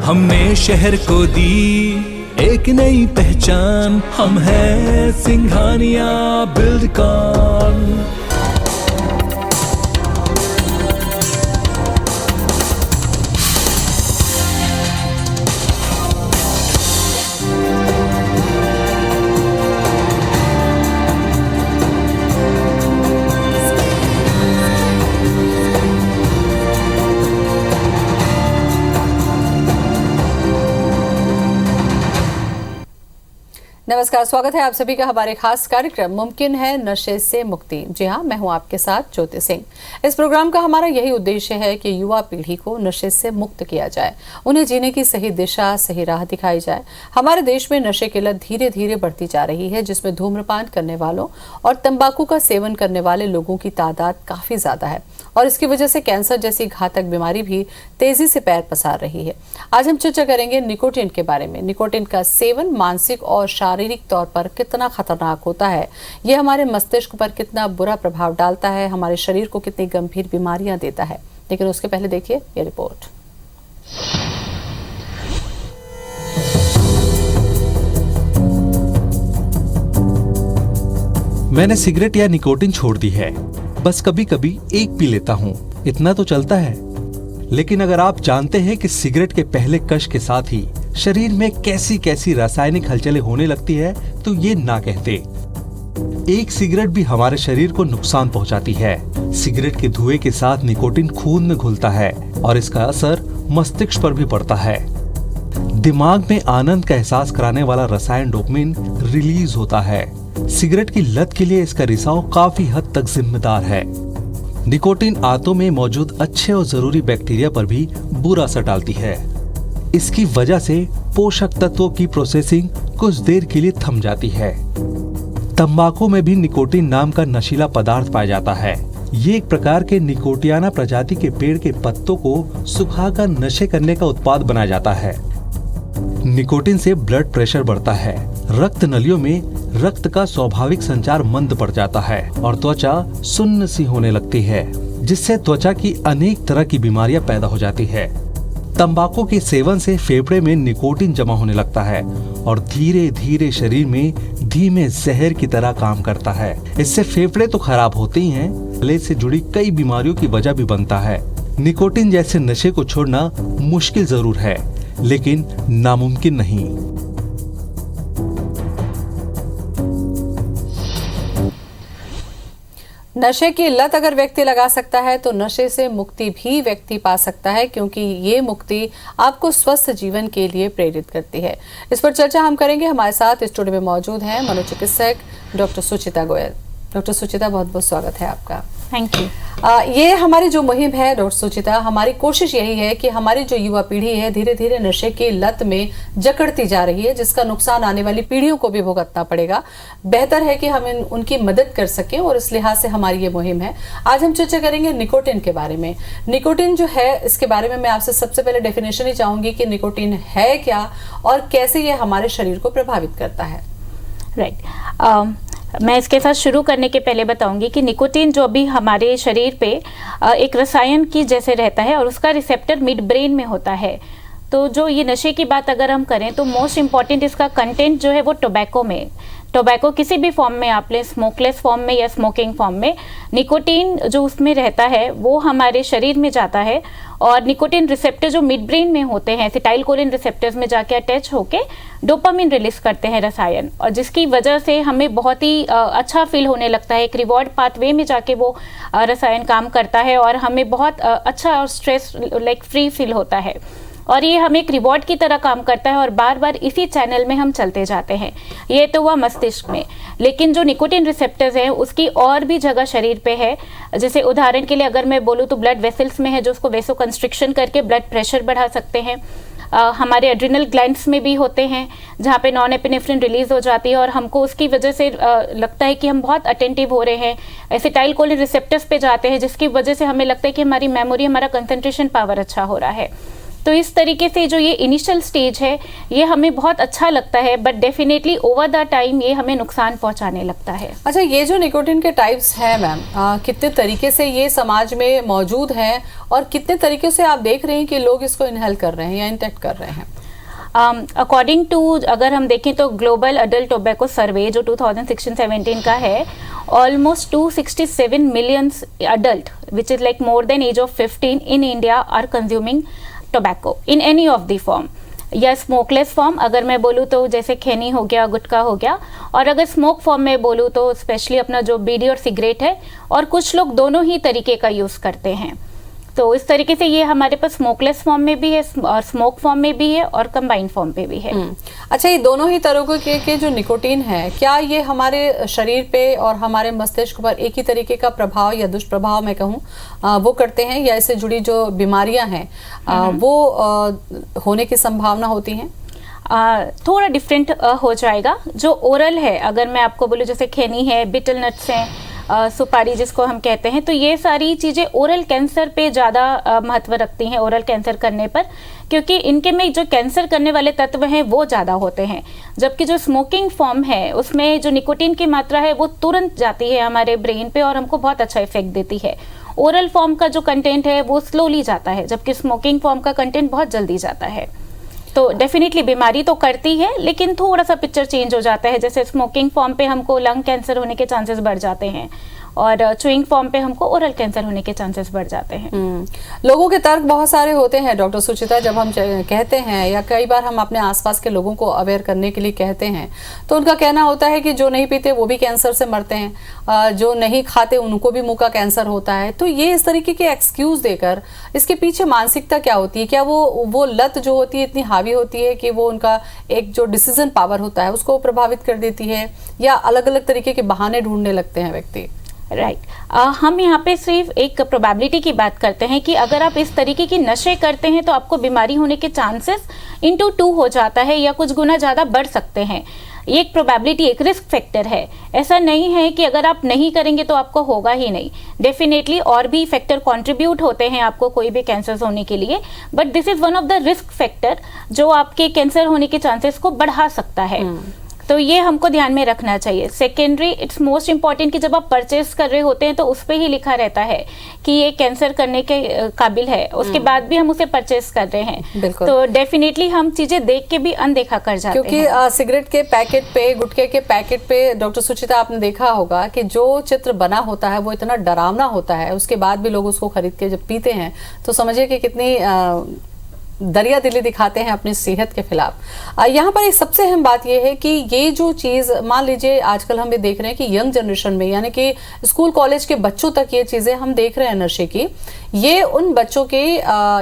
हमने शहर को दी एक नई पहचान, हम हैं सिंघानिया बिल्डकॉन। नमस्कार, स्वागत है आप सभी का हमारे खास कार्यक्रम मुमकिन है नशे से मुक्ति। जी हाँ, मैं हूँ आपके साथ ज्योति सिंह। इस प्रोग्राम का हमारा यही उद्देश्य है कि युवा पीढ़ी को नशे से मुक्त किया जाए, उन्हें जीने की सही दिशा, सही राह दिखाई जाए। हमारे देश में नशे की लत धीरे धीरे बढ़ती जा रही है, जिसमें धूम्रपान करने वालों और तंबाकू का सेवन करने वाले लोगों की तादाद काफी ज्यादा है और इसकी वजह से कैंसर जैसी घातक बीमारी भी तेजी से पैर पसार रही है। आज हम चर्चा करेंगे निकोटिन के बारे में। निकोटिन का सेवन मानसिक और शारीरिक तौर पर कितना खतरनाक होता है, ये हमारे मस्तिष्क पर कितना बुरा प्रभाव डालता है, हमारे शरीर को कितनी गंभीर बीमारियां देता है। लेकिन उसके पहले देखिए ये रिपोर्ट। मैंने सिगरेट या निकोटिन छोड़ दी है, बस कभी कभी एक पी लेता हूँ, इतना तो चलता है। लेकिन अगर आप जानते हैं कि सिगरेट के पहले कश के साथ ही शरीर में कैसी कैसी रासायनिक हलचलें होने लगती है, तो ये ना कहते। एक सिगरेट भी हमारे शरीर को नुकसान पहुंचाती है। सिगरेट के धुएं के साथ निकोटिन खून में घुलता है और इसका असर मस्तिष्क पर भी पड़ता है। दिमाग में आनंद का एहसास कराने वाला रसायन डोपामिन रिलीज होता है। सिगरेट की लत के लिए इसका रिसाव काफी हद तक जिम्मेदार है। निकोटिन आंतों में मौजूद अच्छे और जरूरी बैक्टीरिया पर भी बुरा असर डालती है। इसकी वजह से पोषक तत्वों की प्रोसेसिंग कुछ देर के लिए थम जाती है। तंबाकू में भी निकोटिन नाम का नशीला पदार्थ पाया जाता है। ये एक प्रकार के निकोटियाना प्रजाति के पेड़ के पत्तों को सुखाकर नशे करने का उत्पाद बनाया जाता है। निकोटिन से ब्लड प्रेशर बढ़ता है, रक्त नलियों में रक्त का स्वाभाविक संचार मंद पड़ जाता है और त्वचा सुन्न सी होने लगती है, जिससे त्वचा की अनेक तरह की बीमारियां पैदा हो जाती है। तंबाकू के सेवन से फेफड़े में निकोटिन जमा होने लगता है और धीरे धीरे शरीर में धीमे जहर की तरह काम करता है। इससे फेफड़े तो खराब होते ही हैं, गले से जुड़ी कई बीमारियों की वजह भी बनता है। निकोटिन जैसे नशे को छोड़ना मुश्किल जरूर है, लेकिन नामुमकिन नहीं। नशे की लत अगर व्यक्ति लगा सकता है तो नशे से मुक्ति भी व्यक्ति पा सकता है, क्योंकि ये मुक्ति आपको स्वस्थ जीवन के लिए प्रेरित करती है। इस पर चर्चा हम करेंगे। हमारे साथ स्टूडियो में मौजूद हैं मनोचिकित्सक डॉक्टर सुचिता गोयल। डॉक्टर सुचिता, बहुत बहुत स्वागत है आपका। Thank you. ये हमारी जो मुहिम है डॉक्टर सुचिता, हमारी कोशिश यही है कि हमारी जो युवा पीढ़ी है धीरे धीरे नशे की लत में जकड़ती जा रही है, जिसका नुकसान आने वाली पीढ़ियों को भी भुगतना पड़ेगा। बेहतर है कि हम उनकी मदद कर सकें और इस लिहाज से हमारी ये मुहिम है। आज हम चर्चा करेंगे निकोटिन के बारे में। निकोटिन जो है, इसके बारे में मैं आपसे सबसे पहले डेफिनेशन ही चाहूंगी कि निकोटिन है क्या और कैसे ये हमारे शरीर को प्रभावित करता है। राइट। मैं इसके साथ शुरू करने के पहले बताऊंगी कि निकोटिन जो अभी हमारे शरीर पे एक रसायन की जैसे रहता है और उसका रिसेप्टर मिड ब्रेन में होता है। तो जो ये नशे की बात अगर हम करें तो मोस्ट इम्पॉर्टेंट इसका कंटेंट जो है वो टोबैको में, टोबैको किसी भी फॉर्म में आप लें, स्मोकलेस फॉर्म में या स्मोकिंग फॉर्म में, निकोटिन जो उसमें रहता है वो हमारे शरीर में जाता है और निकोटिन रिसेप्टर जो मिड ब्रेन में होते हैं एसिटाइलकोलिन रिसेप्टर्स में जाके अटैच होके डोपामिन रिलीज करते हैं रसायन, और जिसकी वजह से हमें बहुत ही अच्छा फील होने लगता है। एक रिवॉर्ड पाथवे में जाके वो रसायन काम करता है और हमें बहुत अच्छा और स्ट्रेस लाइक फ्री फील होता है और ये हमें एक रिवॉर्ड की तरह काम करता है और बार बार इसी चैनल में हम चलते जाते हैं। ये तो हुआ मस्तिष्क में, लेकिन जो निकोटिन रिसेप्टर्स हैं उसकी और भी जगह शरीर पे है। जैसे उदाहरण के लिए अगर मैं बोलूँ तो ब्लड वेसल्स में है, जो उसको वेसो कंस्ट्रिक्शन करके ब्लड प्रेशर बढ़ा सकते हैं। हमारे एड्रिनल ग्लैंड्स में भी होते हैं, जहाँ पे नॉन एपिनेफ्रिन रिलीज हो जाती है और हमको उसकी वजह से लगता है कि हम बहुत अटेंटिव हो रहे हैं। एसिटाइलकोलिन रिसेप्टर्स पे जाते हैं, जिसकी वजह से हमें लगता है कि हमारी मेमोरी, हमारा कंसंट्रेशन पावर अच्छा हो रहा है। तो इस तरीके से जो ये इनिशियल स्टेज है ये हमें बहुत अच्छा लगता है, but definitely over the time ये हमें नुकसान पहुंचाने लगता है। अच्छा, ये जो निकोटिन के टाइप्स हैं मैम, कितने तरीके से ये समाज में मौजूद हैं और कितने तरीके से आप देख रहे हैं कि लोग इसको इनहेल कर रहे हैं या इंटेक्ट कर रहे हैं? अकॉर्डिंग टू अगर हम देखें तो ग्लोबल अडल्ट टोबैको सर्वे जो 2016-17 का है, almost 267 million adult which is like more than age of 15 in India are consuming tobacco in any of the form, या स्मोकलेस फॉर्म अगर मैं बोलूँ तो जैसे खैनी हो गया, गुटखा हो गया, और अगर स्मोक फॉर्म में बोलूँ तो स्पेशली अपना जो बीड़ी और सिगरेट है, और कुछ लोग दोनों ही तरीके का यूज़ करते हैं। तो इस तरीके से ये हमारे पास स्मोकलेस फॉर्म में भी है और स्मोक फॉर्म में भी है और कंबाइंड फॉर्म पे भी है। अच्छा, ये दोनों ही तरह के जो निकोटीन है, क्या ये हमारे शरीर पे और हमारे मस्तिष्क पर एक ही तरीके का प्रभाव या दुष्प्रभाव मैं कहूँ वो करते हैं, या इससे जुड़ी जो बीमारियां हैं वो होने की संभावना होती हैं? थोड़ा डिफरेंट हो जाएगा। जो ओरल है, अगर मैं आपको बोलूँ जैसे खैनी है, बिटल नट्स हैं, सुपारी जिसको हम कहते हैं, तो ये सारी चीज़ें ओरल कैंसर पे ज़्यादा महत्व रखती हैं, ओरल कैंसर करने पर, क्योंकि इनके में जो कैंसर करने वाले तत्व हैं वो ज़्यादा होते हैं। जबकि जो स्मोकिंग फॉर्म है उसमें जो निकोटीन की मात्रा है वो तुरंत जाती है हमारे ब्रेन पे और हमको बहुत अच्छा इफेक्ट देती है। ओरल फॉर्म का जो कंटेंट है वो स्लोली जाता है, जबकि स्मोकिंग फॉर्म का कंटेंट बहुत जल्दी जाता है। तो डेफिनेटली बीमारी तो करती है, लेकिन थोड़ा सा पिक्चर चेंज हो जाता है। जैसे स्मोकिंग फॉर्म पे हमको लंग कैंसर होने के चांसेस बढ़ जाते हैं और च्युइंग फॉर्म पे हमको ओरल कैंसर होने के चांसेस बढ़ जाते हैं। लोगों के तर्क बहुत सारे होते हैं डॉक्टर सुचिता, जब हम कहते हैं या कई बार हम अपने आसपास के लोगों को अवेयर करने के लिए कहते हैं, तो उनका कहना होता है कि जो नहीं पीते वो भी कैंसर से मरते हैं, जो नहीं खाते उनको भी मुंह का कैंसर होता है। तो ये इस तरीके के एक्सक्यूज देकर इसके पीछे मानसिकता क्या होती है? क्या वो लत जो होती है इतनी हावी होती है कि वो उनका एक जो डिसीजन पावर होता है उसको प्रभावित कर देती है, या अलग अलग तरीके के बहाने ढूंढने लगते हैं व्यक्ति? राइट हम यहाँ पे सिर्फ एक प्रोबेबिलिटी की बात करते हैं कि अगर आप इस तरीके की नशे करते हैं तो आपको बीमारी होने के चांसेस इंटू 2 हो जाता है या कुछ गुना ज़्यादा बढ़ सकते हैं। ये एक प्रोबेबिलिटी, एक रिस्क फैक्टर है। ऐसा नहीं है कि अगर आप नहीं करेंगे तो आपको होगा ही नहीं। डेफिनेटली और भी फैक्टर कंट्रीब्यूट होते हैं आपको कोई भी कैंसर होने के लिए, but this is one of the risk factor जो आपके कैंसर होने के चांसेस को बढ़ा सकता है। तो ये हमको ध्यान में रखना चाहिए। सेकेंडरी, इट्स मोस्ट इम्पॉर्टेंट कि जब आप परचेस कर रहे होते हैं तो उस पर ही लिखा रहता है कि ये कैंसर करने के काबिल है, उसके बाद भी हम उसे परचेस कर रहे हैं। तो डेफिनेटली हम चीजें देख के भी अनदेखा कर जाते हैं। क्योंकि सिगरेट के पैकेट पे, गुटखे के पैकेट पे डॉक्टर सुचिता आपने देखा होगा कि जो चित्र बना होता है वो इतना डरावना होता है, उसके बाद भी लोग उसको खरीद के जब पीते हैं तो समझिए कि कितनी दरिया दिली दिखाते हैं अपनी सेहत के खिलाफ। यहाँ पर एक सबसे अहम बात यह है कि ये जो चीज़, मान लीजिए आजकल हम ये देख रहे हैं कि यंग जनरेशन में, यानी कि स्कूल कॉलेज के बच्चों तक ये चीज़ें हम देख रहे हैं नशे की, ये उन बच्चों के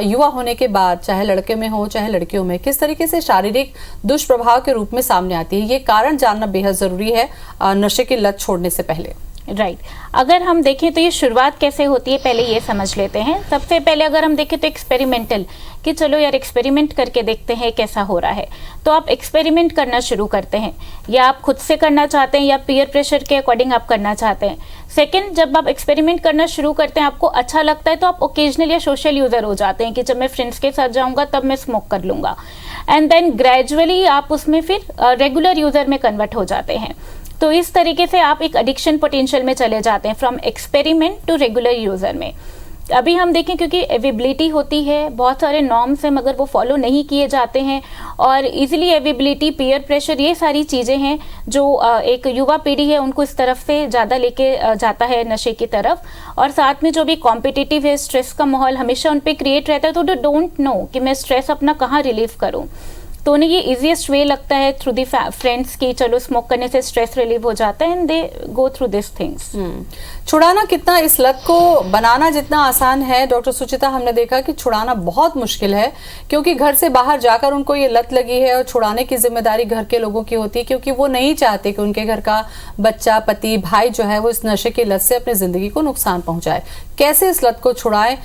युवा होने के बाद, चाहे लड़के में हो चाहे लड़कियों में, किस तरीके से शारीरिक दुष्प्रभाव के रूप में सामने आती है, ये कारण जानना बेहद ज़रूरी है नशे की लत छोड़ने से पहले। राइट अगर हम देखें तो ये शुरुआत कैसे होती है पहले ये समझ लेते हैं। सबसे पहले अगर हम देखें तो एक्सपेरिमेंटल, कि चलो यार एक्सपेरिमेंट करके देखते हैं कैसा हो रहा है, तो आप एक्सपेरिमेंट करना शुरू करते हैं, या आप खुद से करना चाहते हैं या पीयर प्रेशर के अकॉर्डिंग आप करना चाहते हैं। सेकंड, जब आप एक्सपेरिमेंट करना शुरू करते हैं, आपको अच्छा लगता है तो आप ओकेजनल या सोशल यूजर हो जाते हैं कि जब मैं फ्रेंड्स के साथ जाऊंगा तब मैं स्मोक कर लूंगा, एंड देन ग्रेजुअली आप उसमें फिर रेगुलर यूजर में कन्वर्ट हो जाते हैं। तो इस तरीके से आप एक एडिक्शन पोटेंशियल में चले जाते हैं, from experiment to regular user में। अभी हम देखें क्योंकि अवेबिलिटी होती है, बहुत सारे नॉर्म्स हैं मगर वो फॉलो नहीं किए जाते हैं, और इजीली अवेबिलिटी, पीयर प्रेशर, ये सारी चीज़ें हैं जो एक युवा पीढ़ी है उनको इस तरफ से ज़्यादा लेके जाता है नशे की तरफ। और साथ में जो भी कॉम्पिटिटिव है, स्ट्रेस का माहौल हमेशा उन पर क्रिएट रहता है, तो दे डोंट नो कि मैं स्ट्रेस अपना कहाँ रिलीव करूँ। तो उन्हें ये इजीएस्ट वे लगता है थ्रू दी फ्रेंड्स की चलो स्मोक करने से स्ट्रेस रिलीव हो जाता है, and they go through this things. छुड़ाना कितना, इस लत को बनाना जितना आसान है डॉक्टर सुचिता, हमने देखा कि छुड़ाना बहुत मुश्किल है, क्योंकि घर से बाहर जाकर उनको ये लत लगी है और छुड़ाने की जिम्मेदारी घर के लोगों की होती है, क्योंकि वो नहीं चाहते कि उनके घर का बच्चा, पति, भाई जो है वो इस नशे की लत से अपनी जिंदगी को नुकसान पहुंचाए। कैसे इस लत को छुड़ाएं,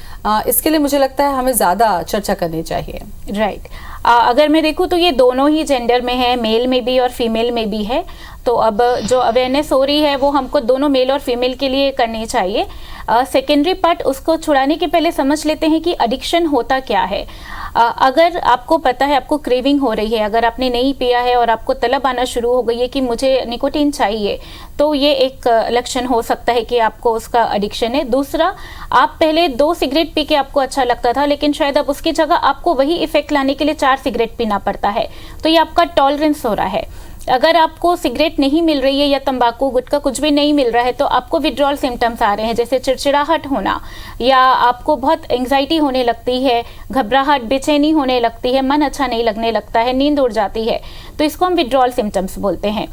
इसके लिए मुझे लगता है हमें ज्यादा चर्चा करनी चाहिए। राइट अगर मैं देखूँ तो ये दोनों ही जेंडर में है, मेल में भी और फीमेल में भी है। तो अब जो अवेयरनेस हो रही है वो हमको दोनों मेल और फीमेल के लिए करनी चाहिए। सेकेंडरी पार्ट, उसको छुड़ाने के पहले समझ लेते हैं कि एडिक्शन होता क्या है। अगर आपको पता है आपको क्रेविंग हो रही है, अगर आपने नहीं पिया है और आपको तलब आना शुरू हो गई है कि मुझे निकोटीन चाहिए, तो ये एक लक्षण हो सकता है कि आपको उसका एडिक्शन है। दूसरा, आप पहले 2 सिगरेट पी के आपको अच्छा लगता था, लेकिन शायद अब उसकी जगह आपको वही इफेक्ट लाने के लिए 4 सिगरेट पीना पड़ता है, तो ये आपका टॉलरेंस हो रहा है। अगर आपको सिगरेट नहीं मिल रही है या तंबाकू गुटखा कुछ भी नहीं मिल रहा है, तो आपको विड्रॉल सिम्टम्स आ रहे हैं, जैसे चिड़चिड़ाहट होना, या आपको बहुत एंग्जाइटी होने लगती है, घबराहट, बेचैनी होने लगती है, मन अच्छा नहीं लगने लगता है, नींद उड़ जाती है, तो इसको हम विड्रॉल सिम्टम्स बोलते हैं।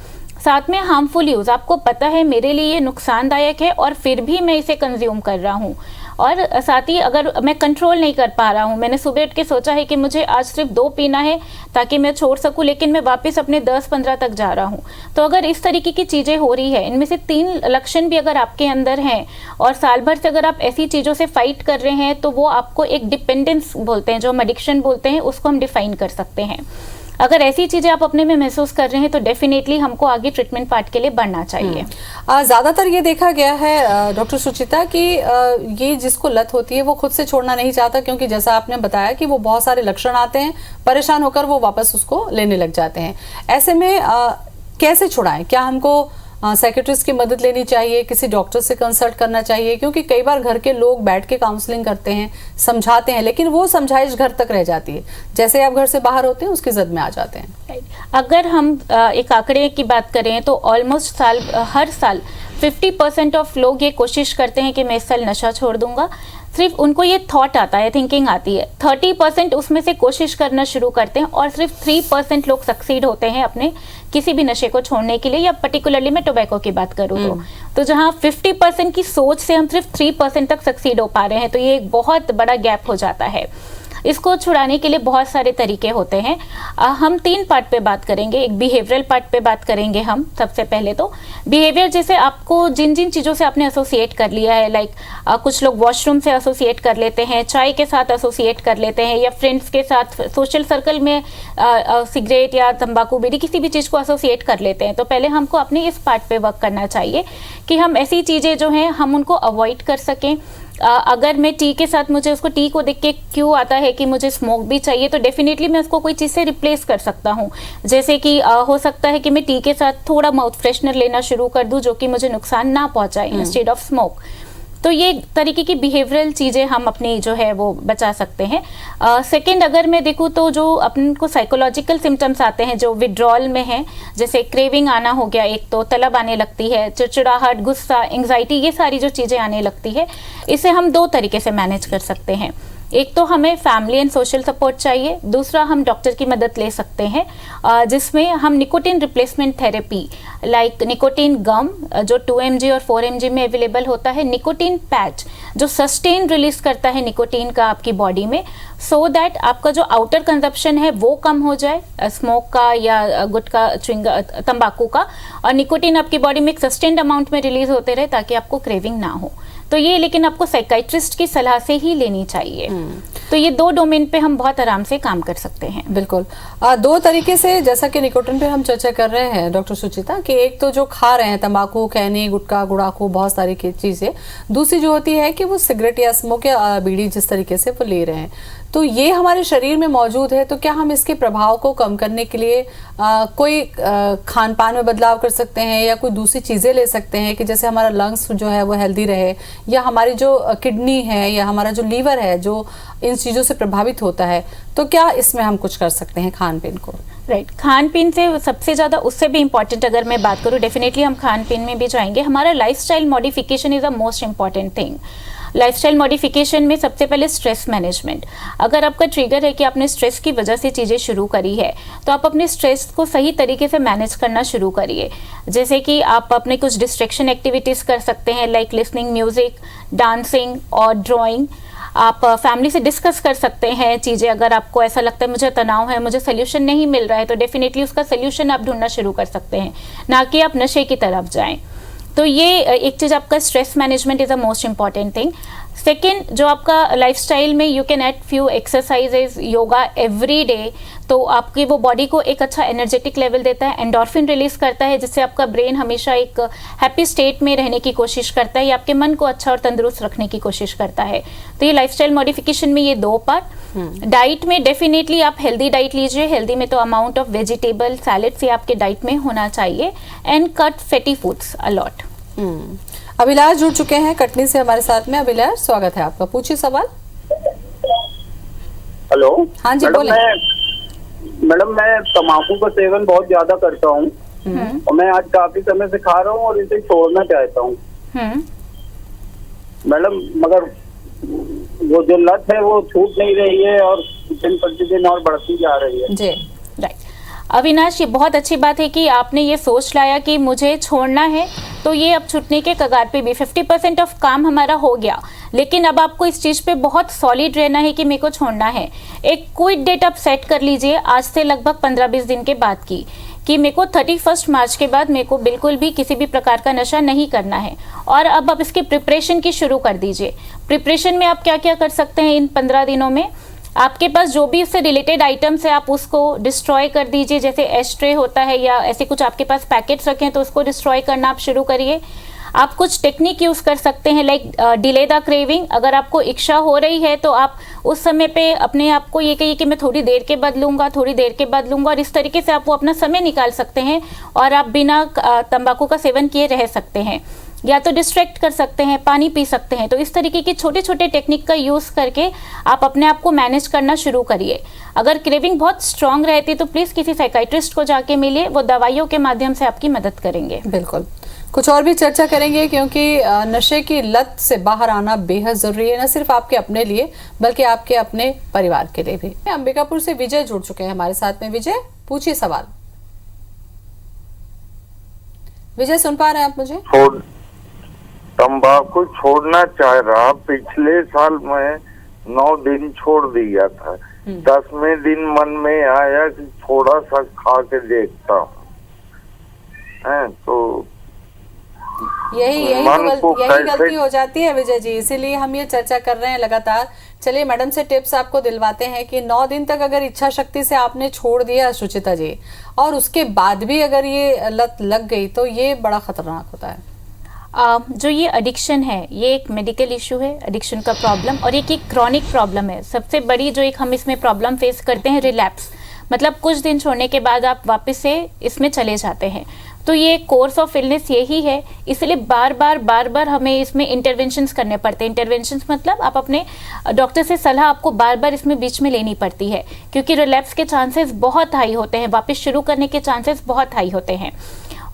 साथ में हार्मफुल यूज़, आपको पता है मेरे लिए ये नुकसानदायक है और फिर भी मैं इसे कंज्यूम कर रहा हूँ। और साथ ही अगर मैं कंट्रोल नहीं कर पा रहा हूँ, मैंने सुबह उठ के सोचा है कि मुझे आज सिर्फ 2 पीना है ताकि मैं छोड़ सकूँ, लेकिन मैं वापस अपने 10-15 तक जा रहा हूँ। तो अगर इस तरीके की चीज़ें हो रही है, इनमें से 3 लक्षण भी अगर आपके अंदर हैं और साल भर से अगर आप ऐसी चीज़ों से फाइट कर रहे हैं, तो वो आपको एक डिपेंडेंस बोलते हैं, जो हम एडिक्शन बोलते हैं, उसको हम डिफाइन कर सकते हैं। अगर ऐसी चीजें आप अपने में महसूस कर रहे हैं तो डेफिनेटली हमको आगे ट्रीटमेंट पार्ट के लिए बढ़ना चाहिए। ज्यादातर ये देखा गया है डॉक्टर सुचिता कि ये जिसको लत होती है वो खुद से छोड़ना नहीं चाहता, क्योंकि जैसा आपने बताया कि वो बहुत सारे लक्षण आते हैं, परेशान होकर वो वापस उसको लेने लग जाते हैं। ऐसे में कैसे छुड़ाएं? क्या हमको साइकेट्रिस्ट की मदद लेनी चाहिए, किसी डॉक्टर से कंसल्ट करना चाहिए? क्योंकि कई बार घर के लोग बैठ के काउंसलिंग करते हैं, समझाते हैं, लेकिन वो समझाइश घर तक रह जाती है। जैसे आप घर से बाहर होते हैं उसकी जद में आ जाते हैं। अगर हम एक आंकड़े की बात करें तो ऑलमोस्ट हर साल 50% ऑफ लोग ये कोशिश करते हैं कि मैं इस साल नशा छोड़ दूंगा। सिर्फ उनको ये थॉट आता है, थिंकिंग आती है। 30% उसमें से कोशिश करना शुरू करते हैं और सिर्फ 3% लोग सक्सीड होते हैं अपने किसी भी नशे को छोड़ने के लिए, या पर्टिकुलरली मैं टोबैको की बात करूँ तो जहाँ 50% की सोच से हम सिर्फ 3% तक सक्सीड हो पा रहे हैं, तो ये एक बहुत बड़ा गैप हो जाता है। इसको छुड़ाने के लिए बहुत सारे तरीके होते हैं। हम 3 पार्ट पे बात करेंगे। एक बिहेवियरल पार्ट पे बात करेंगे हम। सबसे पहले तो बिहेवियर, जैसे आपको जिन जिन चीज़ों से आपने एसोसिएट कर लिया है, लाइक कुछ लोग वॉशरूम से एसोसिएट कर लेते हैं, चाय के साथ एसोसिएट कर लेते हैं, या फ्रेंड्स के साथ सोशल सर्कल में सिगरेट या तंबाकू बीड़ी किसी भी चीज़ को एसोसिएट कर लेते हैं। तो पहले हमको अपने इस पार्ट पे वर्क करना चाहिए कि हम ऐसी चीज़ें जो हैं हम उनको अवॉइड कर सकें। अगर मैं टी के साथ, मुझे उसको टी को देख के क्यों आता है कि मुझे स्मोक भी चाहिए, तो डेफिनेटली मैं उसको कोई चीज़ से रिप्लेस कर सकता हूँ। जैसे कि हो सकता है कि मैं टी के साथ थोड़ा माउथ फ्रेशनर लेना शुरू कर दूँ जो कि मुझे नुकसान ना पहुँचाए इंस्टेड ऑफ स्मोक। तो ये तरीके की बिहेवियरल चीज़ें हम अपनी जो है वो बचा सकते हैं। सेकंड, अगर मैं देखूँ तो जो अपन को साइकोलॉजिकल सिम्टम्स आते हैं जो विड्रॉल में हैं, जैसे क्रेविंग आना हो गया, एक तो तलब आने लगती है, चिड़चिड़ाहट, गुस्सा, एंग्जाइटी, ये सारी जो चीज़ें आने लगती है, इसे हम 2 तरीके से मैनेज कर सकते हैं। एक तो हमें फैमिली एंड सोशल सपोर्ट चाहिए, दूसरा हम डॉक्टर की मदद ले सकते हैं, जिसमें हम nicotine replacement therapy like nicotine gum जो 2 mg और 4 mg में अवेलेबल होता है, निकोटीन पैच जो सस्टेन रिलीज करता है निकोटीन का आपकी बॉडी में, सो दैट आपका जो आउटर कंजप्शन है वो कम हो जाए स्मोक का या गुटखा, तंबाकू का, और निकोटीन आपकी बॉडी में एक सस्टेन्ड अमाउंट में रिलीज होते रहे ताकि आपको क्रेविंग ना हो। तो ये लेकिन आपको साइकाइट्रिस्ट की सलाह से ही लेनी चाहिए। तो ये 2 डोमेन पे हम बहुत आराम से काम कर सकते हैं। बिल्कुल 2 तरीके से, जैसा कि निकोटीन पे हम चर्चा कर रहे हैं डॉक्टर सुचिता, कि एक तो जो खा रहे हैं तंबाकू, खैनी, गुटखा, गुड़ाखू, बहुत सारी चीजें, दूसरी जो होती है कि वो सिगरेट या स्मोक या बीड़ी जिस तरीके से वो ले रहे हैं, तो ये हमारे शरीर में मौजूद है। तो क्या हम इसके प्रभाव को कम करने के लिए कोई खान पान में बदलाव कर सकते हैं या कोई दूसरी चीज़ें ले सकते हैं कि जैसे हमारा लंग्स जो है वो हेल्दी रहे, या हमारी जो किडनी है या हमारा जो लीवर है जो इन चीज़ों से प्रभावित होता है, तो क्या इसमें हम कुछ कर सकते हैं खान पीन को? राइट, खान पीन से सबसे ज़्यादा, उससे भी इम्पॉर्टेंट अगर मैं बात करूँ, डेफिनेटली हम खान पीन में भी जाएंगे। हमारा lifestyle modification is a most important thing. Lifestyle modification में सबसे पहले स्ट्रेस मैनेजमेंट। अगर आपका ट्रिगर है कि आपने स्ट्रेस की वजह से चीज़ें शुरू करी है, तो आप अपने स्ट्रेस को सही तरीके से मैनेज करना शुरू करिए। जैसे कि आप अपने कुछ डिस्ट्रैक्शन एक्टिविटीज़ कर सकते हैं, लाइक लिसनिंग म्यूज़िक, डांसिंग और ड्राइंग। आप फैमिली से डिस्कस कर सकते हैं चीज़ें। अगर आपको ऐसा लगता है मुझे तनाव है, मुझे सोल्यूशन नहीं मिल रहा है, तो डेफिनेटली उसका सोल्यूशन आप ढूंढना शुरू कर सकते हैं, ना कि आप नशे की तरफ जाएं। तो ये एक चीज़, आपका stress management is a most important thing. Second, जो आपका लाइफस्टाइल में you can add few exercises, yoga every day, तो आपकी वो बॉडी को एक अच्छा एनर्जेटिक लेवल देता है, एंडोर्फिन रिलीज करता है, जिससे आपका ब्रेन हमेशा एक हैप्पी स्टेट में रहने की कोशिश करता है, या आपके मन को अच्छा और तंदुरुस्त रखने की कोशिश करता है। तो ये लाइफस्टाइल मॉडिफिकेशन में ये 2 पार्ट। डाइट में डेफिनेटली आप हेल्दी डाइट लीजिए। हेल्दी में तो अमाउंट ऑफ वेजिटेबल सैलेड्स ये आपके डाइट में होना चाहिए, and cut fatty foods a lot. Abhilash जुड़ चुके हैं कटनी से हमारे साथ में। अभिलाष, स्वागत है आपका, पूछिए सवाल। हेलो। हाँ जी, बोले। मैडम मैं तम्बाकू का सेवन बहुत ज्यादा करता हूँ और मैं आज काफी समय से खा रहा हूँ और इसे छोड़ना चाहता हूँ मैडम, मगर वो जो लत है वो छूट नहीं रही है और दिन प्रतिदिन और बढ़ती जा रही है। जी, राइट। अविनाश, ये बहुत अच्छी बात है कि आपने ये सोच लाया कि मुझे छोड़ना है, तो ये अब छूटने के कगार पे भी 50% ऑफ काम हमारा हो गया, लेकिन अब आपको इस चीज़ पे बहुत सॉलिड रहना है कि मेरे को छोड़ना है। एक क्विट डेट आप सेट कर लीजिए आज से लगभग 15-20 दिन के बाद की, कि मेरे को 31 मार्च के बाद मेरे को बिल्कुल भी किसी भी प्रकार का नशा नहीं करना है। और अब आप इसकी प्रिपरेशन की शुरू कर दीजिए। प्रिपरेशन में आप क्या क्या कर सकते हैं इन 15 दिनों में? आपके पास जो भी इससे रिलेटेड आइटम्स है आप उसको डिस्ट्रॉय कर दीजिए, जैसे एस्ट्रे होता है या ऐसे कुछ आपके पास पैकेट्स रखें तो उसको डिस्ट्रॉय करना आप शुरू करिए। आप कुछ टेक्निक यूज़ कर सकते हैं, लाइक डिले द क्रेविंग। अगर आपको इच्छा हो रही है तो आप उस समय पे अपने आप को ये कहिए कि मैं थोड़ी देर के बाद लूँगा, थोड़ी देर के बाद लूँगा, और इस तरीके से आप वो अपना समय निकाल सकते हैं और आप बिना तंबाकू का सेवन किए रह सकते हैं। या तो डिस्ट्रैक्ट कर सकते हैं, पानी पी सकते हैं। तो इस तरीके के छोटे छोटे टेक्निक का यूज़ करके आप अपने आप को मैनेज करना शुरू करिए। अगर क्रेविंग बहुत स्ट्रांग रहती है तो प्लीज़ किसी साइकाइट्रिस्ट को जाके मिलिए, वो दवाइयों के माध्यम से आपकी मदद करेंगे। बिल्कुल, कुछ और भी चर्चा करेंगे, क्योंकि नशे की लत से बाहर आना बेहद जरूरी है, न सिर्फ आपके अपने लिए बल्कि आपके अपने परिवार के लिए भी। अंबिकापुर से विजय जुड़ चुके हैं हमारे साथ में। विजय, पूछिए सवाल। विजय, सुन पा रहे हैं आप मुझे? तंबाकू छोड़ना चाह रहा, पिछले साल मैं 9 दिन छोड़ दिया था। 10वें दिन मन में आया कि थोड़ा सा खा के देखता हूँ, तो यही गलती हो जाती है विजय जी, इसीलिए हम ये चर्चा कर रहे हैं लगातार। चलिए मैडम से टिप्स आपको दिलवाते हैं कि 9 दिन तक अगर इच्छा शक्ति से आपने छोड़ दिया सुचिता जी, और उसके बाद भी अगर ये लत लग गई तो ये बड़ा खतरनाक होता है। जो ये एडिक्शन है ये एक मेडिकल इशू है, एडिक्शन का प्रॉब्लम, और एक क्रॉनिक प्रॉब्लम है। सबसे बड़ी जो एक हम इसमें प्रॉब्लम फेस करते हैं, रिलैप्स, मतलब कुछ दिन छोड़ने के बाद आप वापस से इसमें चले जाते हैं। तो ये कोर्स ऑफ इलनेस यही है, इसलिए बार बार हमें इसमें इंटरवेंशंस करने पड़ते हैं। इंटरवेंशंस मतलब आप अपने डॉक्टर से सलाह आपको बार इसमें बीच में लेनी पड़ती है, क्योंकि रिलैप्स के चांसेस बहुत हाई होते हैं, वापस शुरू करने के चांसेस बहुत हाई होते हैं,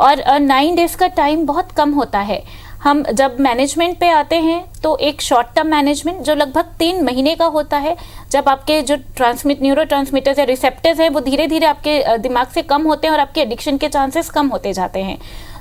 और 9 डेज का टाइम बहुत कम होता है। हम जब मैनेजमेंट पे आते हैं तो एक शॉर्ट टर्म मैनेजमेंट जो लगभग 3 महीने का होता है, जब आपके जो न्यूरो ट्रांसमीटर्स या रिसेप्टर्स हैं वो धीरे धीरे आपके दिमाग से कम होते हैं और आपके एडिक्शन के चांसेस कम होते जाते हैं।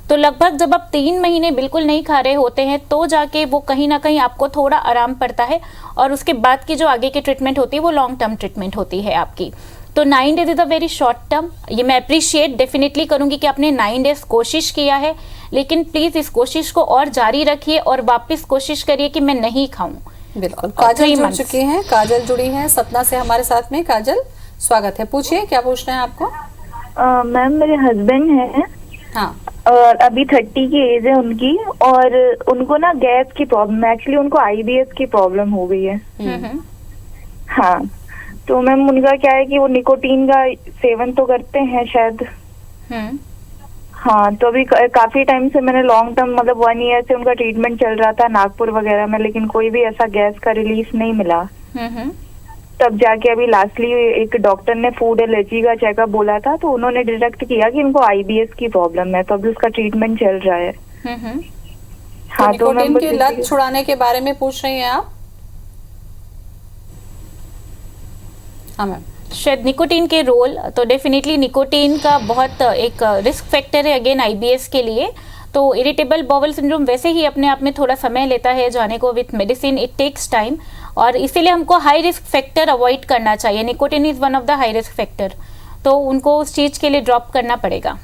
तो लगभग जब आप 3 महीने बिल्कुल नहीं खा रहे होते हैं तो जाके वो कहीं ना कहीं आपको थोड़ा आराम पड़ता है, और उसके बाद की जो आगे की ट्रीटमेंट होती है वो लॉन्ग टर्म ट्रीटमेंट होती है आपकी। तो 9 days is a very short term. ये मैं अप्रिशिएट डेफिनेटली करूंगी कि आपने 9 डेज कोशिश किया है, लेकिन प्लीज़ इस कोशिश को और जारी रखिए और वापस कोशिश करिए कि मैं नहीं खाऊं। बिल्कुल। काजल जुड़ चुकी हैं, काजल जुड़ी हैं सतना से हमारे साथ में। काजल, स्वागत है, पूछिए क्या पूछना है आपको? मैम, मेरे हस्बैंड हैं, हाँ, और अभी 30 की एज है उनकी, और उनको ना गैस की प्रॉब्लम, एक्चुअली उनको IBS की प्रॉब्लम हो गई है। हाँ, तो मैम उनका क्या है कि वो निकोटीन का सेवन तो करते हैं शायद। हाँ, तो अभी काफी टाइम से मैंने लॉन्ग टर्म मतलब 1 ईयर से उनका ट्रीटमेंट चल रहा था नागपुर वगैरह में, लेकिन कोई भी ऐसा गैस का रिलीफ नहीं मिला। तब जाके अभी लास्टली एक डॉक्टर ने फूड एलर्जी का चेकअप बोला था, तो उन्होंने डिटेक्ट किया कि इनको IBS की प्रॉब्लम है, तो अभी उसका ट्रीटमेंट चल रहा है। हाँ, तो निकोटीन की लत छुड़ाने के बारे में पूछ रही हैं आप? हाँ मैम। शायद निकोटीन के रोल, तो डेफिनेटली निकोटीन का बहुत एक रिस्क फैक्टर है अगेन IBS के लिए। तो इरिटेबल बाउल सिंड्रोम वैसे ही अपने आप में थोड़ा समय लेता है जाने को, with medicine it takes time, और इसीलिए हमको हाई रिस्क फैक्टर अवॉइड करना चाहिए। Nicotine is one of the high risk factor, तो उनको उस चीज़ के लिए ड्रॉप करना पड़ेगा।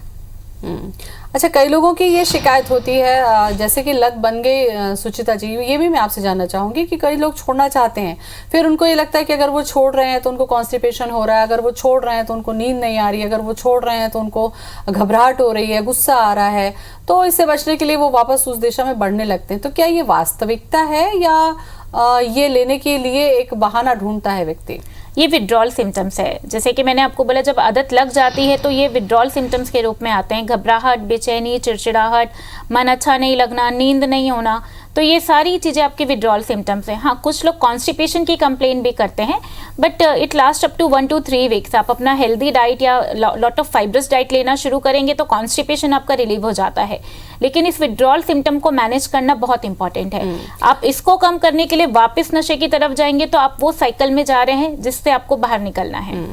अच्छा, कई लोगों की ये शिकायत होती है, जैसे कि लत बन गई सुचिता जी, ये भी मैं आपसे जानना चाहूँगी कि कई लोग छोड़ना चाहते हैं, फिर उनको ये लगता है कि अगर वो छोड़ रहे हैं तो उनको कॉन्स्टिपेशन हो रहा है, अगर वो छोड़ रहे हैं तो उनको नींद नहीं आ रही है, अगर वो छोड़ रहे हैं तो उनको घबराहट हो रही है, गुस्सा आ रहा है, तो इससे बचने के लिए वो वापस उस दिशा में बढ़ने लगते हैं। तो क्या ये वास्तविकता है या ये लेने के लिए एक बहाना ढूंढता है व्यक्ति? ये विड्रॉल सिम्टम्स है। जैसे कि मैंने आपको बोला, जब आदत लग जाती है तो ये विड्रॉल सिम्टम्स के रूप में आते हैं। घबराहट, बेचैनी, चिड़चिड़ाहट, मन अच्छा नहीं लगना, नींद नहीं होना, तो ये सारी चीज़ें आपके विड्रॉल सिम्टम्स हैं। हाँ, कुछ लोग कॉन्स्टिपेशन की कंप्लेन भी करते हैं, but it last up to 1 to 3 weeks. आप अपना हेल्दी डाइट या लॉट ऑफ फाइब्रस डाइट लेना शुरू करेंगे तो कॉन्स्टिपेशन आपका रिलीव हो जाता है। लेकिन इस विड्रॉल सिम्टम को मैनेज करना बहुत इंपॉर्टेंट है। आप इसको कम करने के लिए वापस नशे की तरफ जाएंगे तो आप वो साइकिल में जा रहे हैं जिससे आपको बाहर निकलना है।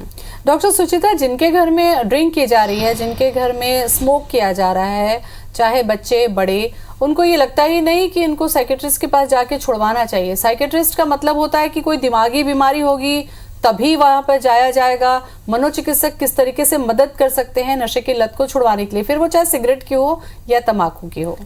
डॉक्टर सुचिता, जिनके घर में ड्रिंक की जा रही है, जिनके घर में स्मोक किया जा रहा है, चाहे बच्चे बड़े, उनको ये लगता ही नहीं कि इनको साइकेट्रिस्ट के पास जाके छुड़वाना चाहिए। साइकेट्रिस्ट का मतलब होता है कि कोई दिमागी बीमारी होगी तभी वहां पर जाया जाएगा। मनोचिकित्सक किस तरीके से मदद कर सकते हैं नशे की लत को छुड़वाने के लिए, फिर वो चाहे सिगरेट की हो या तंबाकू की हो।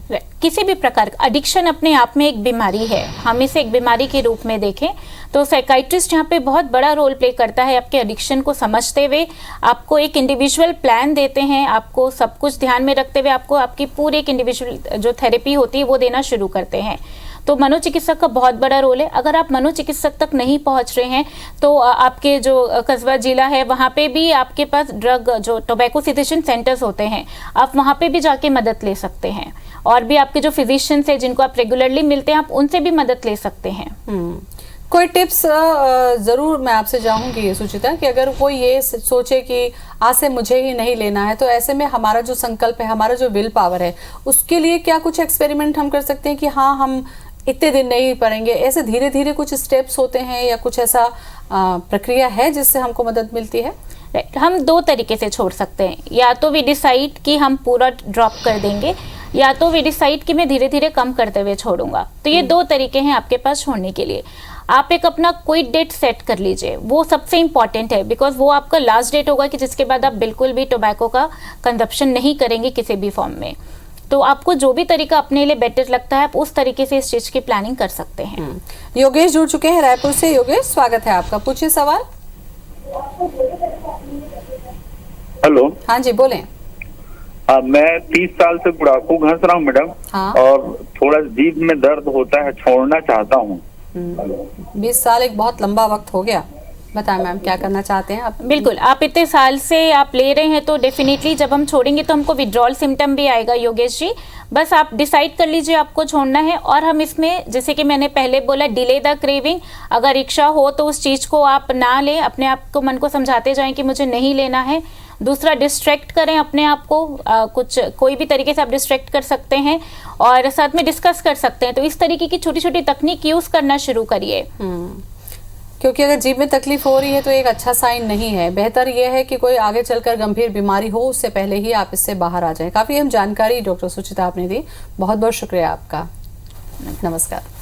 किसी भी प्रकार का एडिक्शन अपने आप में एक बीमारी है, हम इसे एक बीमारी के रूप में देखें तो साइकाइट्रिस्ट यहाँ पे बहुत बड़ा रोल प्ले करता है। आपके एडिक्शन को समझते हुए आपको एक इंडिविजुअल प्लान देते हैं, आपको सब कुछ ध्यान में रखते हुए आपको आपकी पूरी एक इंडिविजुअल जो थेरेपी होती है वो देना शुरू करते हैं। तो मनोचिकित्सक का बहुत बड़ा रोल है। अगर आप मनोचिकित्सक तक नहीं पहुंच रहे हैं तो आपके जो कस्बा जिला है वहाँ पे भी आपके पास ड्रग जो टोबैको सिथेशन सेंटर्स होते हैं, आप वहाँ पे भी जाके मदद ले सकते हैं। और भी आपके जो फिजिशियंस हैं जिनको आप रेगुलरली मिलते हैं, आप उनसे भी मदद ले सकते हैं। कोई टिप्स ज़रूर मैं आपसे चाहूँगी सुचिता, कि अगर कोई ये सोचे कि आज से मुझे ही नहीं लेना है, तो ऐसे में हमारा जो संकल्प है, हमारा जो विल पावर है, उसके लिए क्या कुछ एक्सपेरिमेंट हम कर सकते हैं कि हाँ हम इतने दिन नहीं पड़ेंगे? ऐसे धीरे धीरे कुछ स्टेप्स होते हैं या कुछ ऐसा प्रक्रिया है जिससे हमको मदद मिलती है? हम 2 तरीके से छोड़ सकते हैं। या तो वी डिसाइड कि हम पूरा ड्रॉप कर देंगे, या तो वी डिसाइड कि मैं धीरे धीरे कम करते हुए छोड़ूंगा। तो ये 2 तरीके हैं आपके पास छोड़ने के लिए। आप एक अपना क्विट डेट सेट कर लीजिए, वो सबसे इंपॉर्टेंट है, बिकॉज वो आपका लास्ट डेट होगा कि जिसके बाद आप बिल्कुल भी टोबैको का कंजप्शन नहीं करेंगे किसी भी फॉर्म में। तो आपको जो भी तरीका अपने लिए बेटर लगता है आप उस तरीके से इस चीज की प्लानिंग कर सकते हैं। योगेश जुड़ चुके हैं रायपुर से। योगेश, स्वागत है आपका, पूछिए सवाल। हेलो। हाँ जी, बोलें। मैं 30 साल से गुड़ाखू घस रहा हूँ मैडम। हाँ। और थोड़ा जीभ में दर्द होता है, छोड़ना चाहता हूँ। 20 साल एक बहुत लंबा वक्त हो गया। बताएं मैम, क्या करना चाहते हैं आप? बिल्कुल, आप इतने साल से आप ले रहे हैं तो डेफिनेटली जब हम छोड़ेंगे तो हमको विड्रॉल सिम्टम भी आएगा। योगेश जी, बस आप डिसाइड कर लीजिए आपको छोड़ना है, और हम इसमें जैसे कि मैंने पहले बोला, डिले द क्रेविंग। अगर इच्छा हो तो उस चीज़ को आप ना लें, अपने आप को मन को समझाते जाएं कि मुझे नहीं लेना है। दूसरा, डिस्ट्रैक्ट करें अपने आप को, कुछ कोई भी तरीके से आप डिस्ट्रैक्ट कर सकते हैं और साथ में डिस्कस कर सकते हैं। तो इस तरीके की छोटी छोटी तकनीक यूज़ करना शुरू करिए। क्योंकि अगर जीभ में तकलीफ हो रही है तो एक अच्छा साइन नहीं है। बेहतर यह है कि कोई आगे चलकर गंभीर बीमारी हो उससे पहले ही आप इससे बाहर आ जाएं। काफ़ी अहम जानकारी डॉक्टर सुचिता आपने दी, बहुत बहुत शुक्रिया आपका। नमस्कार।